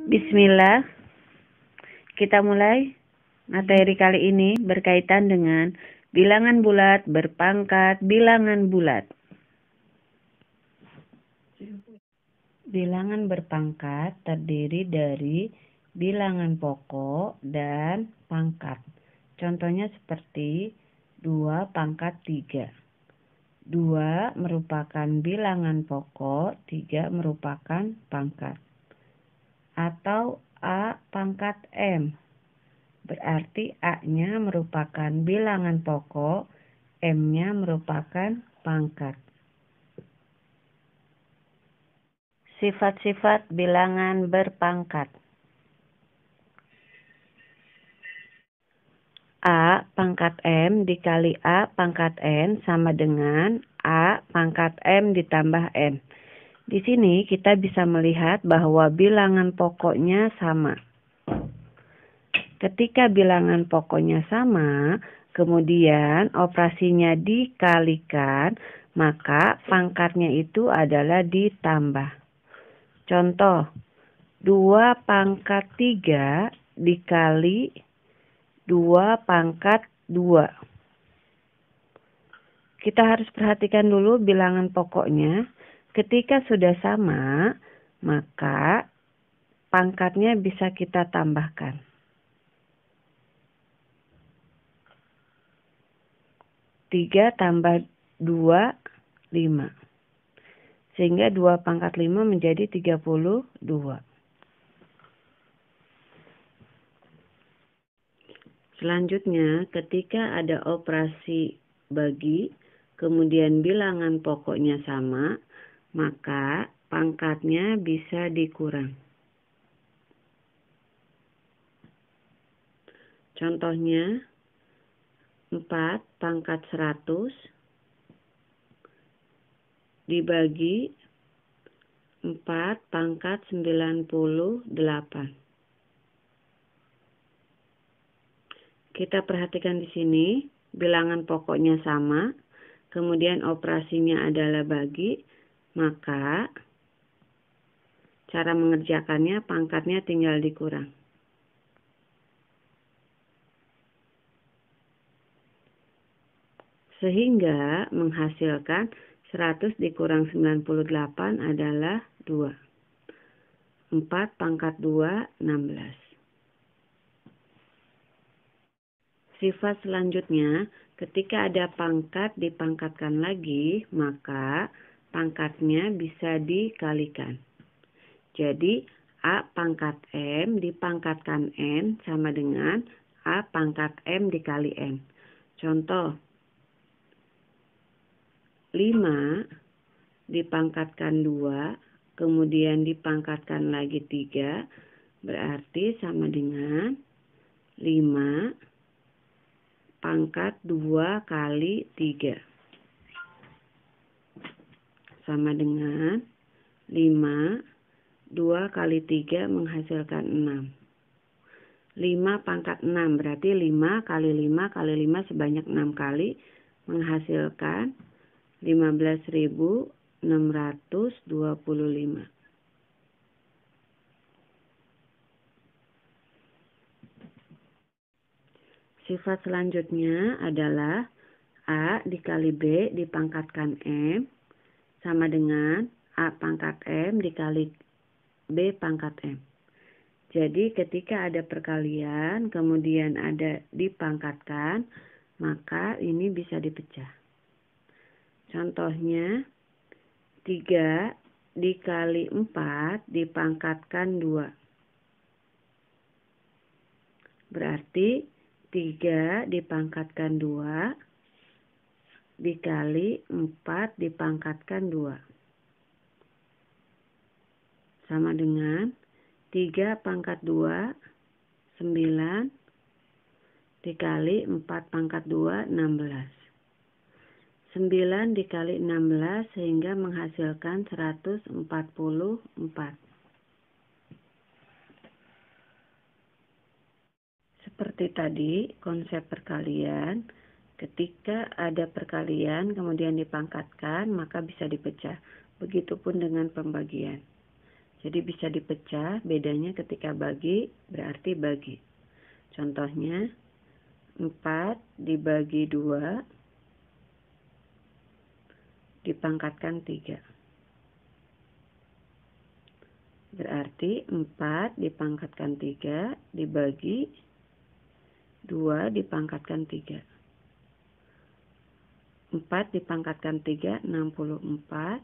Bismillah, kita mulai. Materi kali ini berkaitan dengan bilangan bulat berpangkat bilangan bulat. Bilangan berpangkat terdiri dari bilangan pokok dan pangkat. Contohnya seperti 2 pangkat 3. 2 merupakan bilangan pokok, 3 merupakan pangkat. Atau A pangkat M. Berarti A-nya merupakan bilangan pokok, M-nya merupakan pangkat. Sifat-sifat bilangan berpangkat. A pangkat M dikali A pangkat N sama dengan A pangkat M ditambah N. Di sini kita bisa melihat bahwa bilangan pokoknya sama. Ketika bilangan pokoknya sama, kemudian operasinya dikalikan, maka pangkatnya itu adalah ditambah. Contoh, 2 pangkat 3 dikali 2 pangkat 2. Kita harus perhatikan dulu bilangan pokoknya. Ketika sudah sama, maka pangkatnya bisa kita tambahkan. 3 tambah 2, 5. Sehingga 2 pangkat 5 menjadi 32. Selanjutnya, ketika ada operasi bagi, kemudian bilangan pokoknya sama, maka pangkatnya bisa dikurang. Contohnya, 4 pangkat 100 dibagi 4 pangkat 98. Kita perhatikan di sini, bilangan pokoknya sama, kemudian operasinya adalah bagi, maka cara mengerjakannya pangkatnya tinggal dikurang. Sehingga menghasilkan 100 dikurang 98 adalah 2. 4 pangkat 2, 16. Sifat selanjutnya, ketika ada pangkat dipangkatkan lagi, maka pangkatnya bisa dikalikan. Jadi, A pangkat M dipangkatkan N sama dengan A pangkat M dikali N. Contoh, 5 dipangkatkan 2, kemudian dipangkatkan lagi 3, berarti sama dengan 5 pangkat 2 kali 3. Sama dengan 5, 2 kali 3 menghasilkan 6. 5 pangkat 6, berarti 5 kali 5 kali 5 sebanyak 6 kali, menghasilkan 15.625. Sifat selanjutnya adalah A dikali B dipangkatkan M sama dengan A pangkat M dikali B pangkat M. Jadi ketika ada perkalian kemudian ada dipangkatkan, maka ini bisa dipecah. Contohnya 3 dikali 4 dipangkatkan 2. Berarti 3 dipangkatkan 2 dikali 4 dipangkatkan 2. Sama dengan 3 pangkat 2, 9 dikali 4 pangkat 2, 16. 9 dikali 16 sehingga menghasilkan 144. Seperti tadi, konsep perkalian, ketika ada perkalian kemudian dipangkatkan, maka bisa dipecah. Begitupun dengan pembagian. Jadi bisa dipecah, bedanya ketika bagi berarti bagi. Contohnya 4 dibagi 2 dipangkatkan 3. Berarti 4 dipangkatkan 3 dibagi 2 dipangkatkan 3. 4 dipangkatkan 3, 64.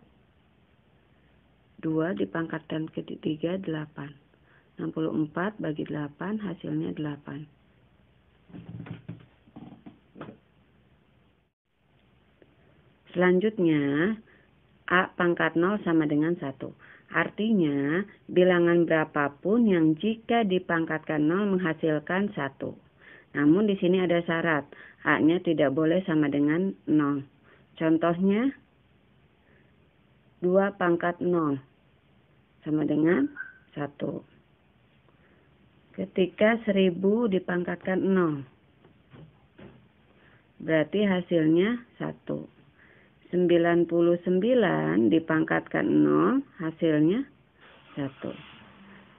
2 dipangkatkan ke 3, 8. 64 bagi 8 hasilnya 8. Selanjutnya, A pangkat 0 sama dengan 1. Artinya, bilangan berapapun yang jika dipangkatkan 0 menghasilkan 1. Namun di sini ada syarat, A-nya tidak boleh sama dengan 0. Contohnya, 2 pangkat 0 sama dengan 1. Ketika 1000 dipangkatkan 0, berarti hasilnya 1. 99 dipangkatkan 0, hasilnya 1.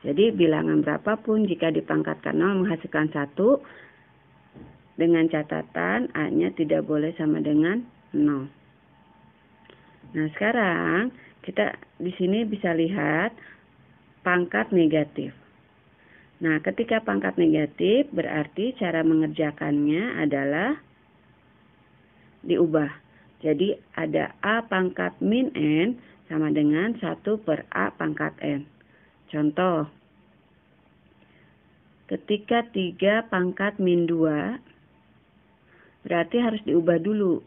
Jadi bilangan berapapun jika dipangkatkan 0 menghasilkan 1, dengan catatan A-nya tidak boleh sama dengan 0. Nah, sekarang kita di sini bisa lihat pangkat negatif. Nah, ketika pangkat negatif berarti cara mengerjakannya adalah diubah. Jadi ada A pangkat min N sama dengan 1 per A pangkat N. Contoh, ketika 3 pangkat min 2, berarti harus diubah dulu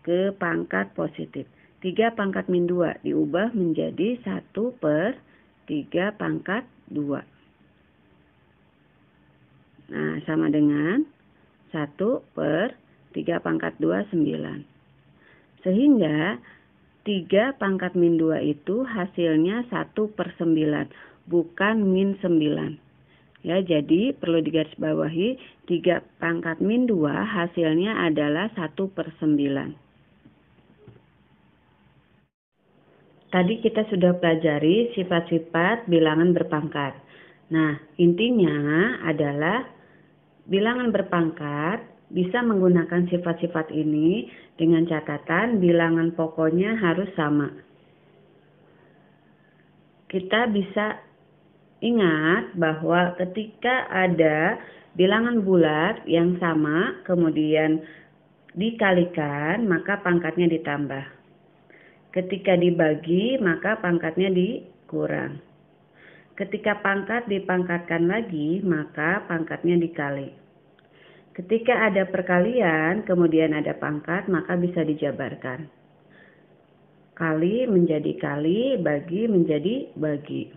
ke pangkat positif. 3 pangkat min 2 diubah menjadi 1 per 3 pangkat 2. Nah, sama dengan 1 per 3 pangkat 2, 9. Sehingga 3 pangkat min 2 itu hasilnya 1 per 9, bukan min 9. Ya, jadi perlu digarisbawahi 3 pangkat min 2 hasilnya adalah 1 per 9. Tadi kita sudah pelajari sifat-sifat bilangan berpangkat. Nah, intinya adalah bilangan berpangkat bisa menggunakan sifat-sifat ini dengan catatan bilangan pokoknya harus sama. Kita bisa ingat bahwa ketika ada bilangan bulat yang sama kemudian dikalikan, maka pangkatnya ditambah. Ketika dibagi, maka pangkatnya dikurang. Ketika pangkat dipangkatkan lagi, maka pangkatnya dikali. Ketika ada perkalian, kemudian ada pangkat, maka bisa dijabarkan. Kali menjadi kali, bagi menjadi bagi.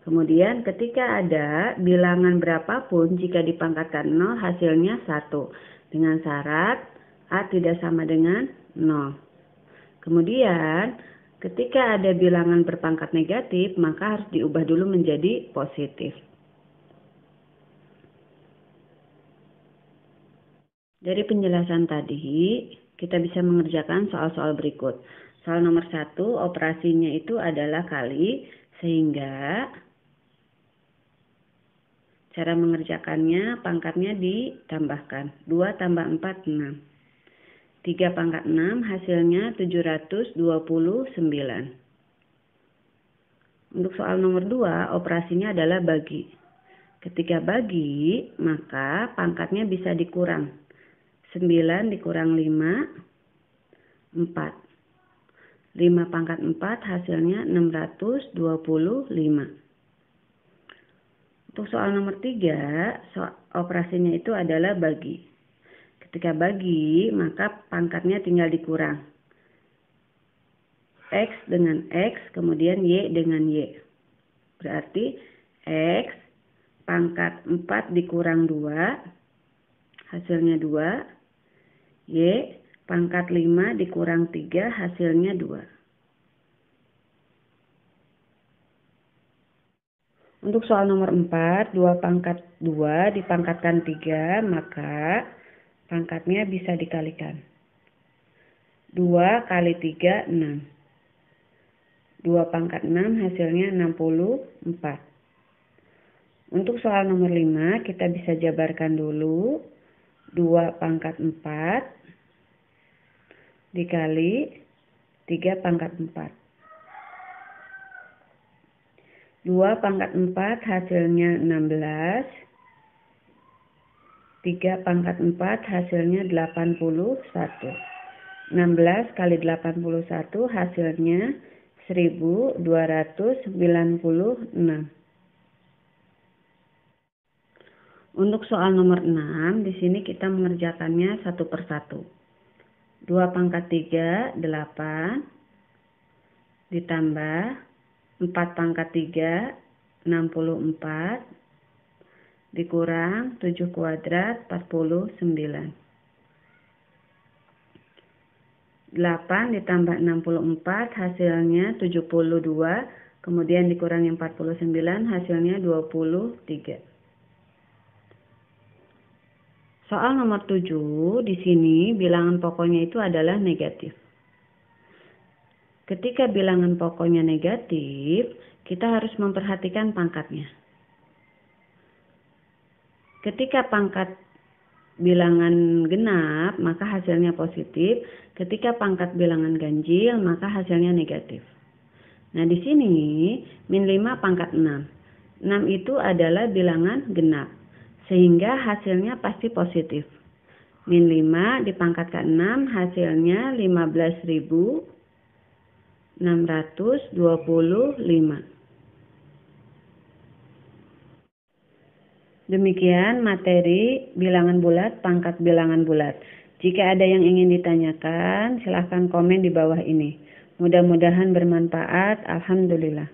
Kemudian ketika ada bilangan berapapun, jika dipangkatkan 0, hasilnya 1. Dengan syarat A tidak sama dengan 0. Kemudian, ketika ada bilangan berpangkat negatif, maka harus diubah dulu menjadi positif. Dari penjelasan tadi, kita bisa mengerjakan soal-soal berikut. Soal nomor 1, operasinya itu adalah kali, sehingga cara mengerjakannya pangkatnya ditambahkan. 2 tambah 4, 6. 3 pangkat 6 hasilnya 729. Untuk soal nomor 2, operasinya adalah bagi. Ketika bagi, maka pangkatnya bisa dikurang. 9 dikurang 5, 4. 5 pangkat 4 hasilnya 625. Untuk soal nomor 3, operasinya itu adalah bagi. Ketika bagi, maka pangkatnya tinggal dikurang. X dengan X, kemudian Y dengan Y. Berarti X pangkat 4 dikurang 2, hasilnya 2. Y pangkat 5 dikurang 3, hasilnya 2. Untuk soal nomor 4, 2 pangkat 2 dipangkatkan 3, maka pangkatnya bisa dikalikan. 2 kali 3, 6. 2 pangkat 6 hasilnya 64. Untuk soal nomor 5 kita bisa jabarkan dulu. 2 pangkat 4 dikali 3 pangkat 4. 2 pangkat 4 hasilnya 16. 3 pangkat 4 hasilnya 81. 16 kali 81 hasilnya 1296. Untuk soal nomor 6, di sini kita mengerjakannya satu persatu. 2 pangkat 3, 8. Ditambah 4 pangkat 3, 64. Dikurang 7 kuadrat, 49. 8 ditambah 64 hasilnya 72. Kemudian dikurangi 49 hasilnya 23. Soal nomor 7, di sini bilangan pokoknya itu adalah negatif. Ketika bilangan pokoknya negatif, kita harus memperhatikan pangkatnya. Ketika pangkat bilangan genap, maka hasilnya positif. Ketika pangkat bilangan ganjil, maka hasilnya negatif. Nah, di sini min 5 pangkat 6. 6 itu adalah bilangan genap, sehingga hasilnya pasti positif. Min 5 dipangkatkan 6 hasilnya 15.625. Demikian materi bilangan bulat, pangkat bilangan bulat. Jika ada yang ingin ditanyakan, silahkan komen di bawah ini. Mudah-mudahan bermanfaat. Alhamdulillah.